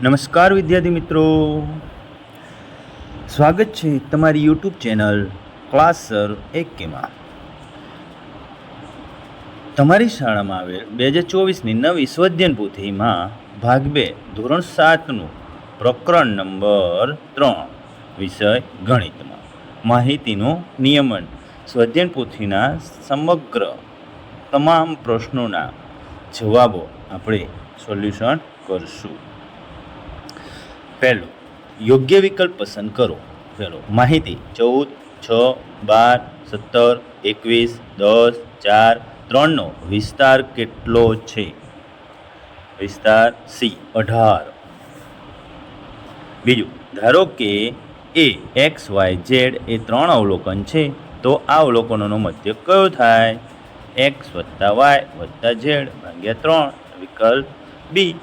નમસ્કાર વિદ્યાર્થી મિત્રો, સ્વાગત છે તમારી યુટ્યુબ ચેનલ ક્લાસ સર એકેમાં. તમારી શાળામાં આવેલ 2024ની નવી સ્વધ્યન પોથીમાં ભાગ 2 ધોરણ 7નું પ્રકરણ નંબર 3 વિષય ગણિતમાં માહિતીનું નિયમન સ્વધ્યન પોથીના સમગ્ર તમામ પ્રશ્નોના જવાબો આપણે સોલ્યુશન કરશું. પહેલો, યોગ્ય વિકલ્પ પસંદ કરો. પહેલો, માહિતી 14, 6, 12, 17, 21, 10, 4, 3નો વિસ્તાર કેટલો છે? વિસ્તાર સી 18. બીજું, ધારો કે એ એક્સ વાય ઝેડ એ 3 અવલોકન છે, તો આ અવલોકનોનો મધ્યક કયો થાય? એક્સ વત્તા વાય વત્તા ઝેડ ભાગ્યા 3, વિકલ્પ બી.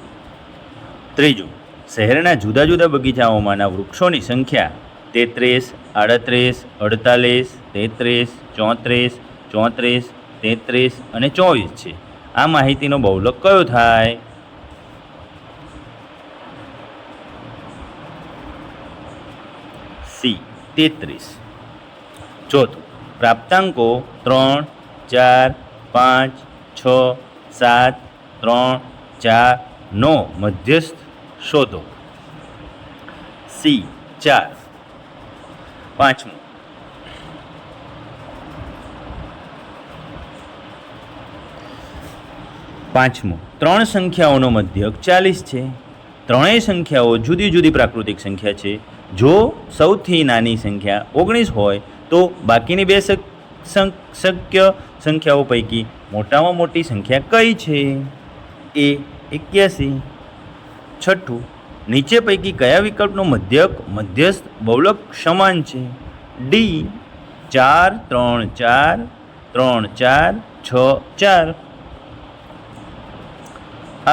ત્રીજું, શહેરના જુદા જુદા બગીચાઓમાંના વૃક્ષોની સંખ્યા 33, 38, 48, 33, 34, 34, 33 અને 24 છે. આ માહિતીનો બહુલક કયો થાય? સી 33. ચોથું, પ્રાપ્તાંકો 3, 4, 5, 6, 7, 3, 4 નો મધ્યસ્થ શોધો. સી 4. પાંચમું, ત્રણ સંખ્યાઓનો મધ્યક 40 છે. ત્રણેય સંખ્યાઓ જુદી જુદી પ્રાકૃતિક સંખ્યા છે. જો સૌથી નાની સંખ્યા 19 હોય તો બાકીની બે શક્ય સંખ્યાઓ પૈકી મોટામાં મોટી સંખ્યા કઈ છે? એ 81. છઠ્ઠું, નીચે પૈકી કયા વિકલ્પનો મધ્યસ્થ બહુલક સમાન છે? ડી 4, 3, 4, 3, 4, 6, 4.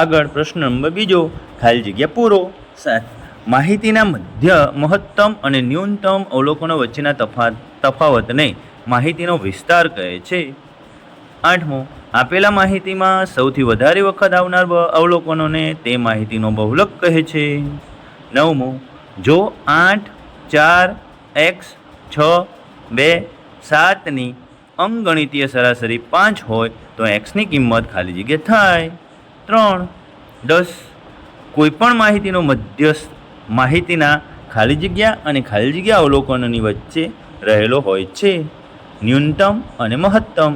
આગળ પ્રશ્ન નંબર 2, ખાલી જગ્યા પૂરો. 7, માહિતીના મહત્તમ અને ન્યૂનતમ અવલોકનો વચ્ચેના તફાવતને માહિતીનો વિસ્તાર કહે છે. 8, આપેલા માહિતીમાં સૌથી વધારે વખત આવનાર અવલોકનોને તે માહિતીનો બહુલક કહે છે. 9, જો 8, 4, x, 6, 2, 7ની અંકગણિતીય સરાસરી 5 હોય તો xની કિંમત ખાલી જગ્યા થાય 3. 10, કોઈપણ માહિતીનો મધ્યસ્થ માહિતીના ખાલી જગ્યા અને ખાલી જગ્યા અવલોકનોની વચ્ચે રહેલો હોય છે. ન્યૂનતમ અને મહત્તમ.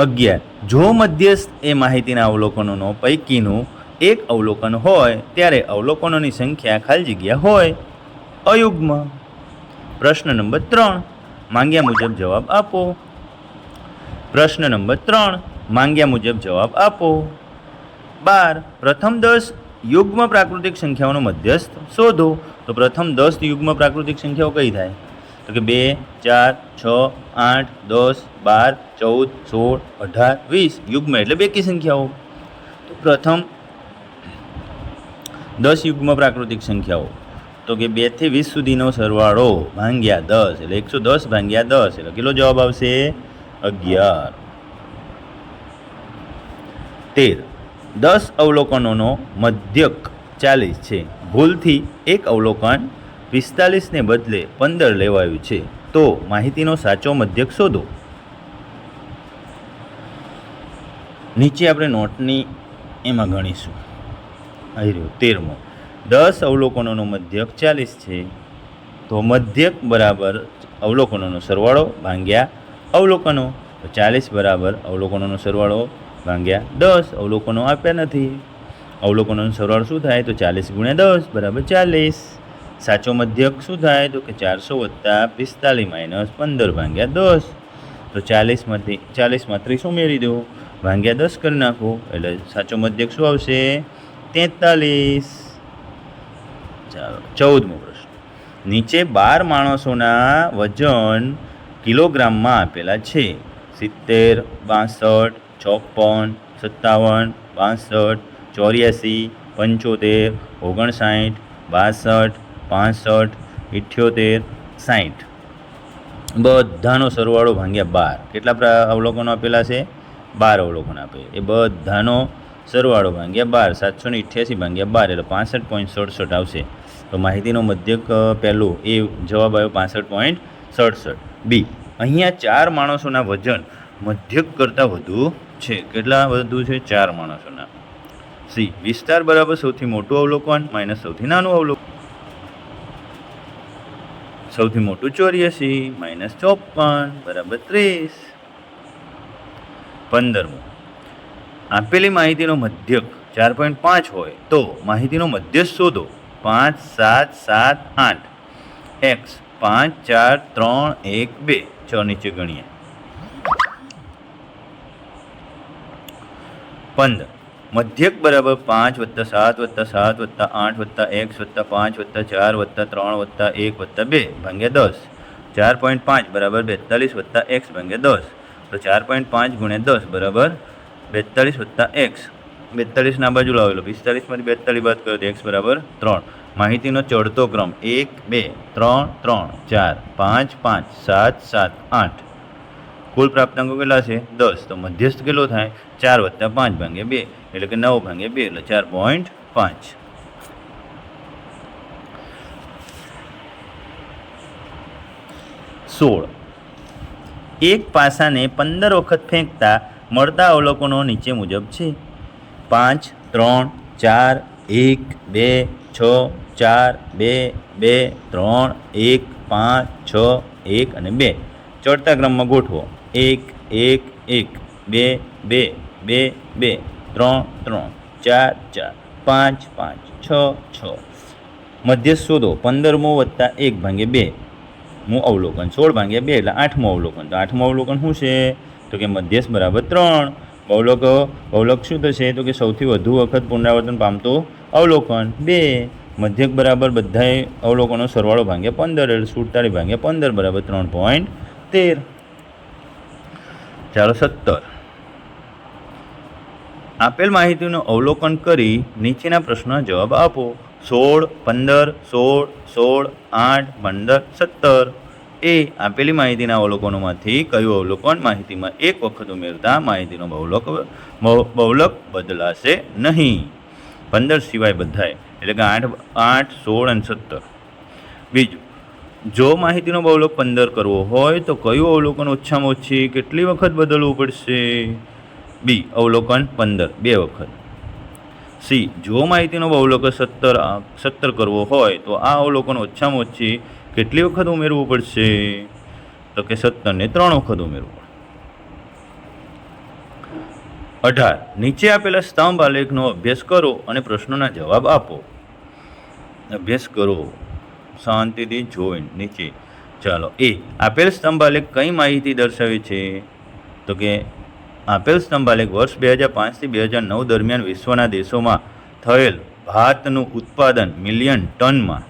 11, જો મધ્યસ્થ એ માહિતીના અવલોકનોનો પૈકીનું એક અવલોકન હોય ત્યારે અવલોકનોની સંખ્યા ખાલી જગ્યા હોય અયુગ્મ. પ્રશ્ન નંબર 3, માંગ્યા મુજબ જવાબ આપો. પ્રશ્ન નંબર 3, માંગ્યા મુજબ જવાબ આપો. 12, પ્રથમ 10 યુગ્મ પ્રાકૃતિક સંખ્યાઓનો મધ્યસ્થ શોધો. તો પ્રથમ 10 યુગ્મ પ્રાકૃતિક સંખ્યાઓ કઈ થાય? તો કે 2, 4, 6, 8, 10, 12, 14, 16, 18, 20 યુગ્મ એટલે બેકી સંખ્યાઓ. તો પ્રથમ 10 યુગ્મ પ્રાકૃતિક સંખ્યાઓ તો કે 2 થી 20 સુધીનો સરવાળો ભાગ્યા 10 એટલે 110 ભાગ્યા 10 એટલે કેટલો જવાબ આવશે? 11. 13, 10 અવલોકનોનો મધ્યક 40 છે. ભૂલથી એક અવલોકન 45ને બદલે 15 લેવાયું છે, તો માહિતીનો સાચો મધ્યક શોધો. નીચે આપણે નોટની એમાં ગણીશું. આવી રહ્યું 13મો, 10 અવલોકનોનો મધ્યક 40 છે, તો મધ્યક બરાબર અવલોકનોનો સરવાળો ભાગ્યા અવલોકનો. તો 40 બરાબર અવલોકનોનો સરવાળો ભાગ્યા 10. અવલોકનો આપ્યા નથી. અવલોકનોનો સરવાળો શું થાય? તો 40 ગુણ્યા 10 બરાબર 40. સાચો મધ્યક શું થાય? તો કે 400 વત્તા 45 માઇનસ 15 ભાગ્યા 10. તો 40માંથી 30 ઉમેરી દો, ભાગ્યા 10 કરી નાખો એટલે સાચો મધ્યક શું આવશે? 43. ચાલો 14મો પ્રશ્ન, નીચે 12 માણસોના વજન કિલોગ્રામમાં આપેલા છે. 70, 62, 56, 57, 62, 84, 75, 59, 62, 65, 78, 60 બધાનો સરવાળો ભાગ્યા 12. કેટલા અવલોકનો આપેલા છે? 12 અવલોકન આપે. એ બધાનો સરવાળો ભાગ્યા 12, 788 ભાગ્યા 12 એટલે 65.67 આવશે. તો માહિતીનો મધ્યક પહેલું એ જવાબ આવ્યો 65.67. બી, અહીંયા 4 માણસોના વજન મધ્યક કરતાં વધુ છે. કેટલા વધુ છે? 4 માણસોના. સી, વિસ્તાર બરાબર સૌથી મોટું અવલોકન માઇનસ સૌથી નાનું અવલોકન. સૌથી મોટું 84 માઇનસ 54 બરાબર 30. 15. આપેલી માહિતીનો મધ્યક 4.5 હોય તો માહિતીનો મધ્યસ્થ શોધો. 5, 7, 7, 8. એક્સ 5, 4, 3, 1, 2. ચલો નીચે ગણીએ. 15. મધ્યક બરાબર 5 + 7 + 7 + 8 + x + 5 + 4 + 3 + 1 + 2 ભાગ્યા 10. 4.5 બરાબર 42 + x ભાગ્યા 10. તો 4.5 × 10 બરાબર 42 + x. 42 ના બાજુ લાવેલો, 45માંથી 42 બાદ કરો તો x બરાબર 3. માહિતીનો ચડતો ક્રમ 1, 2, 3, 3, 4, 5, 5, 7, 7, 8. કુલ પ્રાપ્તાંકો કેટલા છે? 10. તો મધ્યસ્થ કેટલો થાય? 4 + 5 ભાગ્યા 2 એટલે કે 9 ભાગ્યા 2 એટલે 4.5. 16. એક પાસાને 15 વખત ફેંકતા મળતા અવલોકનો નીચે મુજબ છે. 5, 3, 4, 1, 2, 6, 4, 2, 2, 3, 1, 5, 6, 1 અને 2. ચડતા ક્રમમાં ગોઠવો. 1, 1, 1, 2, 2, 2, 2, 3, 3, 4, 4, 5, 5, 6, 6. મધ્યસ્થ શોધો. 15મો + 1 ભાગ્યા 2 મું અવલોકન. 16 ભાગ્યા 2 એટલે 8મું અવલોકન. તો 8મું અવલોકન શું છે? તો કે મધ્યસ્થ બરાબર 3. બહુલક શું થશે? તો કે સૌથી વધુ વખત પુનરાવર્તન પામતું અવલોકન 2. મધ્યક બરાબર બધાય અવલોકનો સરવાળો ભાગ્યા 15 એટલે 47 ભાગ્યા 15 બરાબર 3.13. ચાલો 17. આપેલ માહિતીનું અવલોકન કરી નીચેના પ્રશ્નોના જવાબ આપો. 16, 15, 16, 16, 8, 15, 17. એ, આપેલી માહિતીના અવલોકનોમાંથી કયું અવલોકન માહિતીમાં એક વખત ઉમેરતા માહિતીનો બહુલક બદલાશે નહીં? 15 સિવાય બધાય એટલે કે 8, 8, 16 અને 17. બીજું, જો માહિતીનો બહુલક 15 કરવો હોય તો કયું અવલોકન ઓછામાં ઓછી કેટલી વખત બદલવું પડશે? બી, અવલોકન 15 2 વખત. સી, જો માહિતીનો બહુલક 17 કરવો હોય તો આ અવલોકન ઓછામાં ઓછી કેટલી વખત ઉમેરવું પડશે? તો કે 17 ને 3 વખત ઉમેરવું પડે. 18. નીચે આપેલા સ્તંભ આલેખનો અભ્યાસ કરો અને પ્રશ્નોના જવાબ આપો. અભ્યાસ કરો શાંતિથી જોઈને નીચે. ચાલો. એ, આપેલ સ્તંભ આલેખ કઈ માહિતી દર્શાવે છે? તો કે આપેલ સ્તંભ આલેખ વર્ષ 2005 થી 2009 દરમિયાન વિશ્વના દેશોમાં થયેલ ભાતનું ઉત્પાદન મિલિયન ટનમાં.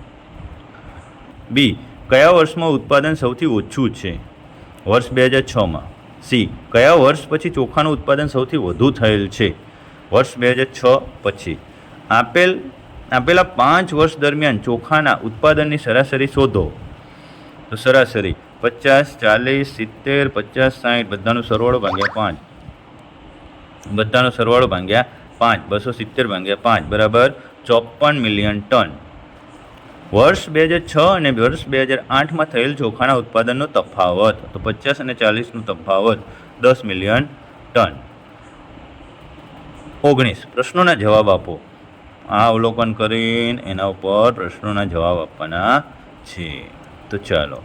બી, કયા વર્ષમાં ઉત્પાદન સૌથી ઓછું છે? વર્ષ 2006માં. સી, કયા વર્ષ પછી ચોખાનું ઉત્પાદન સૌથી વધુ થયેલ છે? વર્ષ 2006 પછી. આપેલા 5 વર્ષ દરમિયાન ચોખાના ઉત્પાદનની સરાસરી શોધો. તો સરાસરી 50, 40, 70, 50, 60 બધાનો સરવાળો ભાગ્યા 5. બધાનો સરવાળો ભાગ્યા 5 270 ભાગ્યા 5 બરાબર 54 મિલિયન ટન. વર્ષ 2006 અને વર્ષ 2008માં થયેલ ચોખાના ઉત્પાદનનો તફાવત, તો 50 અને 40નો તફાવત 10 મિલિયન ટન. 19. પ્રશ્નોના જવાબ આપો. આ અવલોકન કરીને એના ઉપર પ્રશ્નોના જવાબ આપવાના છે. તો ચાલો.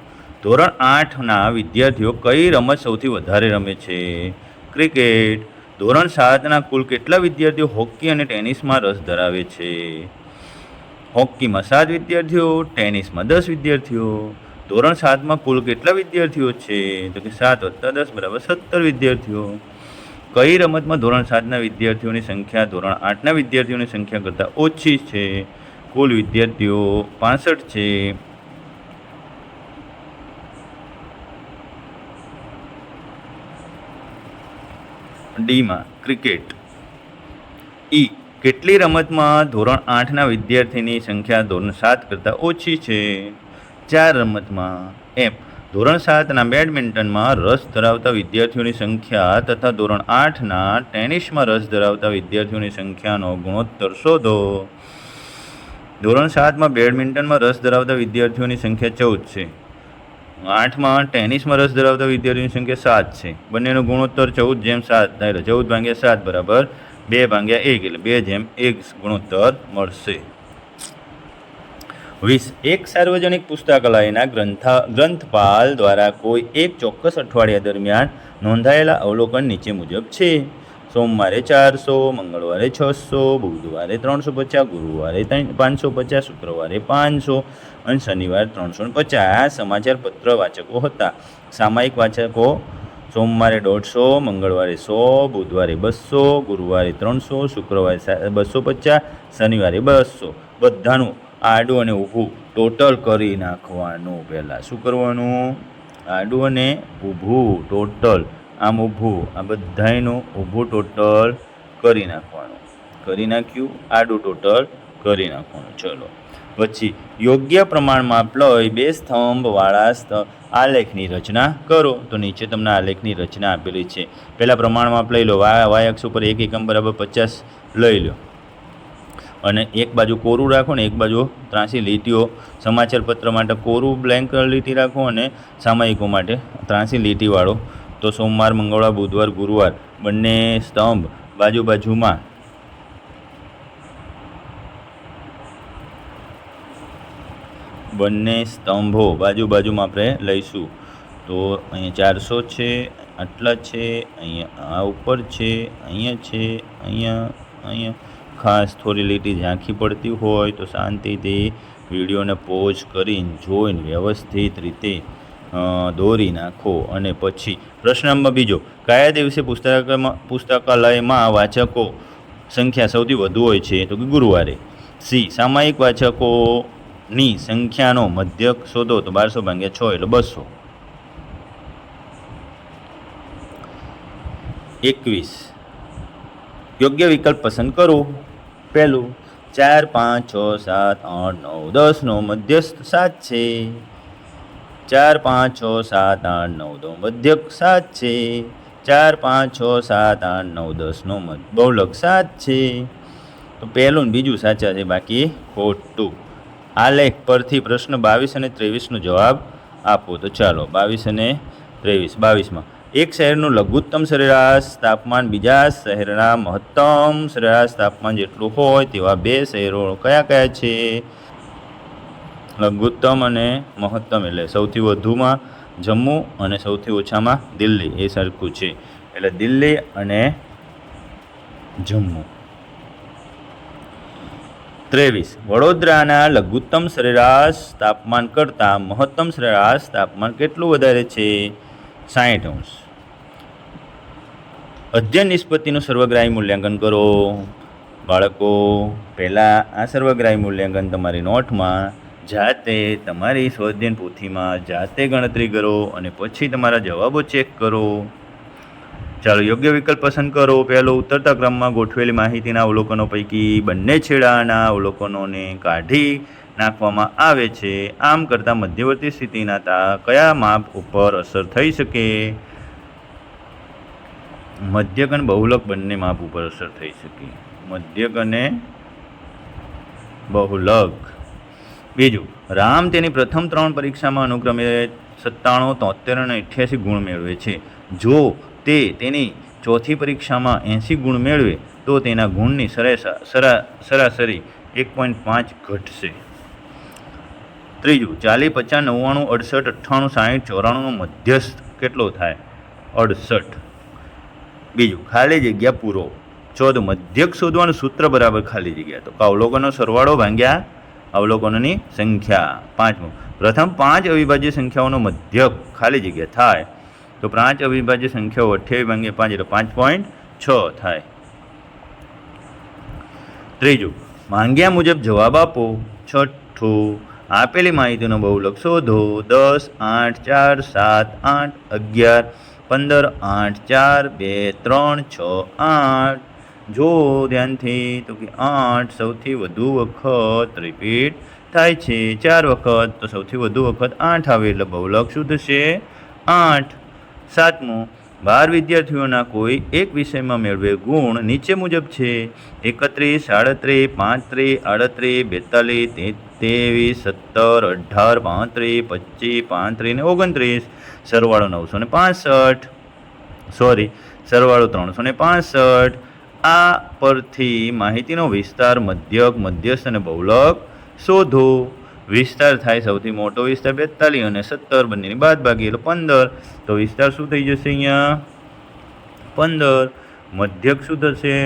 ધોરણ 8ના વિદ્યાર્થીઓ કઈ રમત સૌથી વધારે રમે છે? ક્રિકેટ. ધોરણ 7ના કુલ કેટલા વિદ્યાર્થીઓ હોકી અને ટેનિસમાં રસ ધરાવે છે? હોકીમાં 7 વિદ્યાર્થીઓ, ટેનિસમાં 10 વિદ્યાર્થીઓ. ધોરણ 7માં કુલ કેટલા વિદ્યાર્થીઓ છે? તો કે 7 + 10 બરાબર 17 વિદ્યાર્થીઓ. કઈ રમતમાં ધોરણ 7ના વિદ્યાર્થીઓની સંખ્યા ધોરણ 8ના વિદ્યાર્થીઓની સંખ્યા કરતાં ઓછી છે? કુલ વિદ્યાર્થીઓ 65 છે. ડીમાં ક્રિકેટ. ઈ, કેટલી રમતમાં ધોરણ 8ના વિદ્યાર્થીની સંખ્યા ધોરણ 7 કરતાં ઓછી છે? 4 રમતમાં. એફ, ધોરણ 7ના બેડમિન્ટનમાં રસ ધરાવતા વિદ્યાર્થીઓની સંખ્યા તથા ધોરણ 8ના ટેનિસમાં રસ ધરાવતા વિદ્યાર્થીઓની સંખ્યાનો ગુણોત્તર શોધો. ધોરણ 7માં બેડમિન્ટનમાં રસ ધરાવતા વિદ્યાર્થીઓની સંખ્યા 14 છે. 8માં ટેનિસમાં રસ ધરાવતા વિદ્યાર્થીઓની સંખ્યા 7 છે. બંનેનો ગુણોત્તર 14:7 થાય. 14/7 બરાબર 2/1 એટલે 2:1 ગુણોત્તર મળશે. 20. એક સાર્વજનિક પુસ્તકાલયના ગ્રંથપાલ દ્વારા કોઈ એક ચોક્કસ અઠવાડિયા દરમિયાન નોંધાયેલા અવલોકન નીચે મુજબ છે. સોમવારે 400, મંગળવારે 600, બુધવારે 350, ગુરુવારે 550, શુક્રવારે 500 અને શનિવારે 350 સમાચાર પત્ર વાચકો હતા. સામાયિક વાચકો સોમવારે 150, મંગળવારે 100, બુધવારે 200, ગુરુવારે 300, શુક્રવારે 250, શનિવારે 200. બધાનું આડું અને ઊભું ટોટલ કરી નાખવાનું. પહેલાં શું કરવાનું? આડું અને ઊભું ટોટલ, આમ ઊભું, આ બધાયનું ઊભું ટોટલ કરી નાખવાનું. કરી નાખ્યું, આડું ટોટલ કરી નાખવાનું. ચલો પછી યોગ્ય પ્રમાણમાં લઈ 2 સ્તંભવાળા આલેખની રચના કરો. તો નીચે તમને આલેખની રચના આપેલી છે. પહેલાં પ્રમાણમાં લઈ લો. વાય અક્ષ ઉપર 1 એકમ બરાબર 50 લઈ લો અને એક બાજુ કોરું રાખો ને એક બાજુ ત્રાસી લીટીઓ. સમાચાર પત્ર માટે કોરું બ્લેન્ક લીટી રાખો અને સામાયિકો માટે ત્રાસી લીટીવાળો. તો સોમવાર, મંગળવાર, બુધવાર, ગુરુવાર બંને સ્તંભ બાજુમાં બંને સ્તંભો બાજુમાં આપણે લઈશું. તો અહીંયા 400 છે, આટલા છે, અહીંયા આ ઉપર છે, અહીંયા છે, અહીંયા ખાસ થોડી લીટી ઝાંખી પડતી હોય તો શાંતિથી વિડીયોને પોઝ કરીને જોઈને વ્યવસ્થિત રીતે દોરી નાખો. અને પછી પ્રશ્ન નંબર 2, કયા દિવસે પુસ્તકાલયમાં વાચકો સંખ્યા સૌથી વધુ હોય છે? તો કે ગુરુવારે. સી, સામાયિક વાચકોની સંખ્યાનો મધ્યક શોધો. તો 1200/6 એટલે 200. 21. યોગ્ય વિકલ્પ પસંદ કરો. પહેલું, 4, 5, 6, 7, 8, 9, 10નો મધ્યસ્થ 7 છે. 4, 5, 6, 7, 8, 9, 10 મધ્યક 7 છે. 4, 5, 6, 7, 8, 9, 10નો બહુલક 7 છે. તો પહેલું ને બીજું સાચા છે, બાકી ખોટું. આલેખ પરથી પ્રશ્ન 22 અને 23નો જવાબ આપો. તો ચાલો 22 અને 23. 22માં એક શહેરનું લઘુત્તમ સરેરાશ તાપમાન બીજા શહેરના મહત્તમ સરેરાશ તાપમાન જેટલું હોય તેવા 2 શહેરો કયા છે? લઘુત્તમ અને મહત્તમ એટલે સૌથી વધુમાં જમ્મુ અને સૌથી ઓછામાં દિલ્હી. એ સરખું છે એટલે દિલ્હી અને જમ્મુ. 23. વડોદરાના લઘુત્તમ સરેરાશ તાપમાન કરતાં મહત્તમ સરેરાશ તાપમાન કેટલું વધારે છે? 60°. અધ્યયન નિષ્પત્તિનું સર્વગ્રાહી મૂલ્યાંકન કરો. બાળકો, પહેલાં આ સર્વગ્રાહી મૂલ્યાંકન તમારી નોટમાં જાતે તમારી સ્વાધ્યાયન પોથીમાં જાતે ગણતરી કરો અને પછી તમારા જવાબો ચેક કરો. ચાલો યોગ્ય વિકલ્પ પસંદ કરો. પહેલો, ઉતરતા ક્રમમાં ગોઠવેલી માહિતીના અવલોકનો પૈકી બંને છેડાના અવલોકનોને કાઢી નાખવામાં આવે છે. આમ કરતાં મધ્યવર્તી સ્થિતિના કયા માપ ઉપર અસર થઈ શકે? મધ્યક અને બહુલક બંને માપ ઉપર અસર થઈ શકે. મધ્યક અને બહુલક. બીજું, રામ તેની પ્રથમ 3 પરીક્ષામાં અનુક્રમે 97, 73 અને 88 ગુણ મેળવે છે. જો તે તેની ચોથી પરીક્ષામાં 80 ગુણ મેળવે તો તેના ગુણની સરાસરી 1.5 ઘટશે. ત્રીજું, 40, 50, 99, 68, 98, 60, 94નો મધ્યસ્થ કેટલો થાય? 68. બીજું, ખાલી જગ્યા પૂરો. ચોથું, મધ્યક શોધવાનું સૂત્ર બરાબર ખાલી જગ્યા. તો અવલોકનનો સરવાળો ભાગ્યા અવલોકનોની સંખ્યા. 5મું, પ્રથમ 5 અવિભાજ્ય સંખ્યાઓનો મધ્યક ખાલી જગ્યા થાય. તો 5 અવિભાજ્ય સંખ્યાઓ 28/5 એટલે 5.6 થાય. ત્રીજું, માંગ્યા મુજબ જવાબ આપો. છઠ્ઠું, આપેલી માહિતીનો બહુલક શોધો. 10, 8, 4, 7, 8, 11, 15, 8, 4, 2, 3, 6, 8. જો ધ્યાનથી તો કે 8 સૌથી વધુ વખત રિપીટ થાય છે 4 વખત, તો સૌથી વધુ વખત 8 આવે એટલે બહુલક શું થશે 8. 7મું, 12 વિદ્યાર્થીઓના કોઈ એક વિષયમાં મેળવેલ ગુણ નીચે મુજબ છે: 31, 37, 35, 38, 42, 23, 17, 18, 35, 25, 35 ને 29. સરવાળો 965, સરવાળો 365. આ પરથી માહિતીનો વિસ્તાર, મધ્યક, મધ્યસ્થ અને બહુલક શોધો. વિસ્તાર થાય સૌથી મોટો વિસ્તાર 42 અને 17 બંનેની બાદબાકી એટલે 15. તો વિસ્તાર શું થઈ જશે અહીંયા 15. મધ્યક શું થશે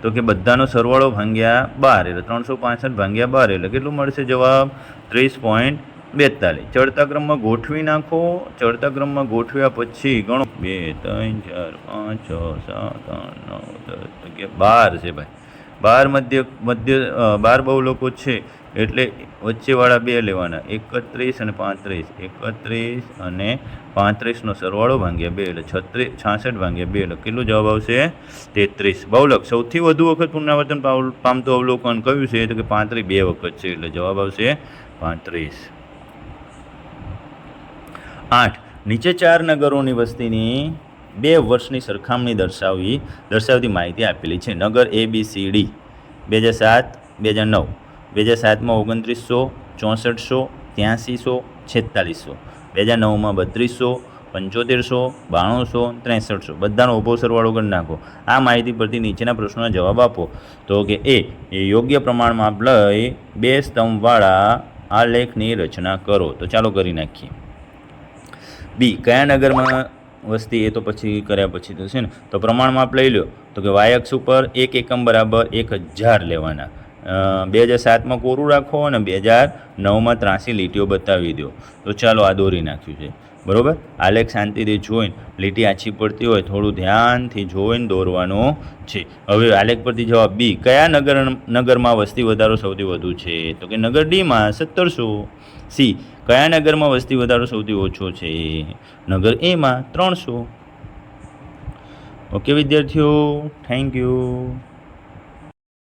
તો કે બધાનો સરવાળો ભાગ્યા 12 એટલે 365 ભાગ્યા 12 એટલે કેટલું મળશે જવાબ 30.42. ચડતા ક્રમમાં ગોઠવી નાખો. ચડતા ક્રમમાં ગોઠવ્યા પછી ગણો 2 3 4 5 6 7 8 9 10 11 છે ભાઈ. 12 12 બહુલકો છે એટલે વચ્ચેવાળા 2 લેવાના 31 અને 35. 31 અને 35નો સરવાળો ભાગ્યા 2 એટલે 66 ભાગ્યા 2 એટલે કેટલો જવાબ આવશે 33. બહુલક સૌથી વધુ વખત પુનરાવર્તન પામતું અવલોકન કયું છે તો કે 35 2 વખત છે એટલે જવાબ આવશે 35. 8. નીચે 4 નગરોની વસ્તીની 2 વર્ષની સરખામણી દર્શાવતી માહિતી આપેલી છે. નગર ABCD 2007, 2009. 2007માં 2900, 6400, 8300, 4600. 2009માં 3200, 7500, 9200, 6300. બધાનો ઊભો સરવાળો કરી નાખો. આ માહિતી પરથી નીચેના પ્રશ્નોના જવાબ આપો. તો કે એ યોગ્ય પ્રમાણમાં લઈ 2 સ્તંભવાળા આ લેખની રચના કરો. તો ચાલો કરી નાખીએ. બી, કયા નગરમાં વસ્તી એ તો પછી કર્યા પછી તો છે ને. તો પ્રમાણ માપ લઈ લો તો કે વાય અક્ષ ઉપર 1 એકમ બરાબર 1000 લેવાના. 2007માં કોરું રાખો અને 2009માં 83 લીટીઓ બતાવી દો. તો ચાલો આ દોરી નાખ્યું છે બરાબર. આલેખ શાંતિથી જોઈને લીટી આછી પડતી હોય થોડું ધ્યાનથી જોઈને દોરવાનો છે. હવે આલેખ પરથી જવાબ બી, કયા નગરમાં વસ્તી વધારો સૌથી વધુ છે તો કે નગર ડીમાં 1700. સી, કયા નગરમાં વસ્તી વધારો સૌથી ઓછો છે નગર એમાં 300. ઓકે વિદ્યાર્થીઓ, થેન્ક યુ.